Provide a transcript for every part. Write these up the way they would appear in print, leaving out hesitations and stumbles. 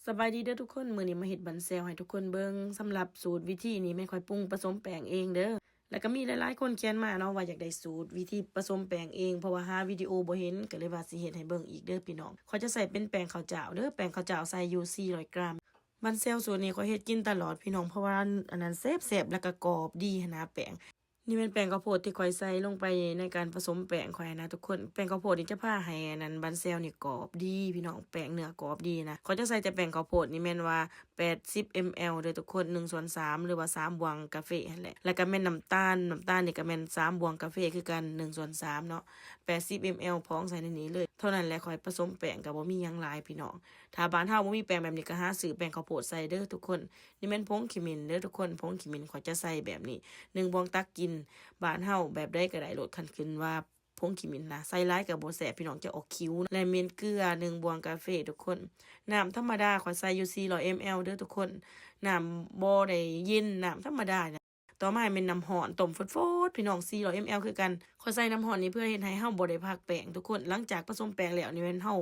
สบายดีเด้อทุกคนมื้อนี้มาเฮ็ดบันแซวให้ทุกคนเบิ่งสำหรับสูตรวิธีนี้แม่ค่อยปรุงผสมแป้งเองเด้อแล้วก็มีหลายๆคนเขียนมาเนาะว่าอยากได้สูตรวิธีผสมแป้งเองเพราะว่าหาวิดีโอบ่เห็นก็เลยว่าสิเฮ็ดให้เบิ่งอีกเด้อพี่น้องข้อยจะใส่เป็นแป้งข้าวเจ้าเด้อแป้งข้าวเจ้าใส่อยู่400กรัมบันแซวสูตรนี้ข้อยเฮ็ดกินตลอดพี่น้องเพราะว่าอันนั้นแซ่บๆแล้วก็กรอบดีหั้นนะแป้ง นี่เป็นแป้งข้าวโพดที่ข้อยใส่ลงไปในการผสมแป้งข้อยนะทุกคนแป้งข้าวโพดนี่จะพาให้อันนั้นบันเซลนี่กรอบดีพี่น้องแป้งเนื้อกรอบดีนะเขาจะใส่แต่แป้งข้าวโพดนี่แม่นว่า80 ml เด้อทุกคน1/3หรือว่า3บวงกาแฟนั่นแหละแล้วก็แม่นน้ำตาลนี่ก็แม่น3บวงกาแฟคือกัน1/3เนาะ80 ml พองใส่ในนี้เลยเท่านั้นแหละข้อยผสมแป้งก็บ่มีหยังหลายพี่น้องถ้าบ้านเฮาบ่มีแป้งแบบนี้ก็หาซื้อแป้งข้าวโพดใส่เด้อทุกคนนี่แม่นผงขิมินเด้อทุกคนผงขิมินข้อยจะใส่แบบนี้1บวงตักกิน บ้านเฮาแบบได้ก็ได้ลดคันขึ้นว่าผงขิมินนะใส่หลายก็บ่แซ่บพี่น้องจะออกคิ้วและเม็ดเกลือ1บวงกาแฟทุกคนน้ำธรรมดาข้อยใส่อยู่400 ml เด้อทุกคนน้ำบ่ได้เย็นน้ำธรรมดาเนี่ยต่อมาเป็นน้ำร้อนต้มฟดๆพี่น้อง400 ml คือกันข้อยใส่น้ำร้อนนี้เพื่อเฮ็ดให้เฮาบ่ได้พักแป้งทุกคนหลังจากผสมแป้งแล้วนี่แม่นเฮา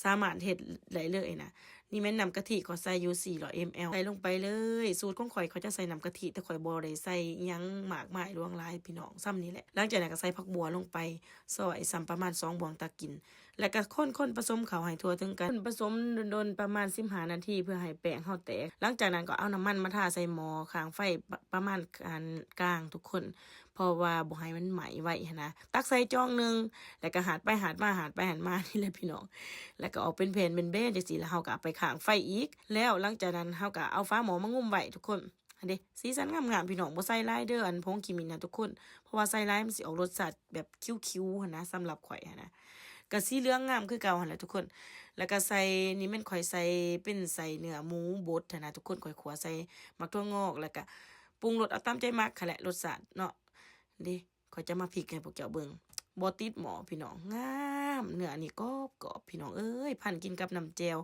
สามารถเฮ็ดได้เลยนะนี่แม่นน้ำกะทิข้อยใส่อยู่400 ml ใส่ลงไปเลยสูตรของข้อยเขาจะใส่น้ำกะทิแต่ข้อยบ่ได้ใส่หยังมากมายหลวงหลายพี่น้องซ้ำนี้แหละหลังจากนั้นก็ใส่ผักบัวลงไปซอยซ้ำประมาณ2บวงตักกินแล้วก็คนๆผสมเข้าให้ทั่วถึงกันผสมโดนๆประมาณ15นาทีเพื่อให้แป้งเฮาแตกหลังจากนั้นก็เอาน้ำมันมาทาใส่หม้อข้างไฟประมาณกลางทุกคนเพราะว่าบ่ให้มันไหม้ไว้หั้นนะตักใส่จองหนึงแล้วก็หาดไปหาดมาหาดไปหาดมานี่แหละพี่น้องแล้วก็ออกเป็นแผ่นเป็นเบ้จังซี่แล้วเฮาก็เอาไปข้างไฟอีกแล้วหลังจากนั้นเฮาก็เอาฟ้าหม้อมางุ้มไว้ทุกคนอันเด้สีสันงามๆพี่น้องบ่ใส่หลายเด้ออันผงขิมินนะทุกคนเพราะว่าใส่หลายมันสิออกรสชาติแบบคิ้วๆหั้นนะสำหรับข่อยหั้นนะก็สีเหลืองงามคือเก่าหั่นแหละทุกคนแล้วก็ใส่นี่แม่นข่อยใส่เป็นใส่เนื้อหมูบดหั้นนะทุกคนข่อยขัวใส่มักถั่วงอกแล้วก็ปรุงรสเอาตามใจมักค่ะแหละรสชาติเนาะเด้ข่อยจะมาพริกให้พวกเจ้าเบิ่งบ่ติดหม้อพี่น้องงามเนื้อนี่กรอบๆพี่น้องเอ้ยพันกินกับน้ำแจ่ว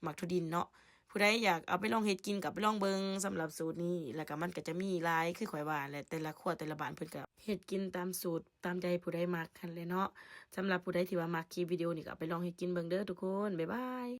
มักถั่วดินเนาะ ผู้ใดอยากเอาไปลองเฮ็ดกินกับไปลองเบิ่งสำหรับสูตรนี้แล้วก็มันก็จะมีหลายคือข่อยว่าแหละแต่ละครัวแต่ละบ้านเพิ่นก็เฮ็ดกินตามสูตรตามใจผู้ใดมักหั้นแหละเนาะสำหรับผู้ใดที่ว่ามักคลิปวิดีโอนี้ก็เอาไปลองเฮ็ดกินเบิ่งเด้อทุกคนบ๊ายบาย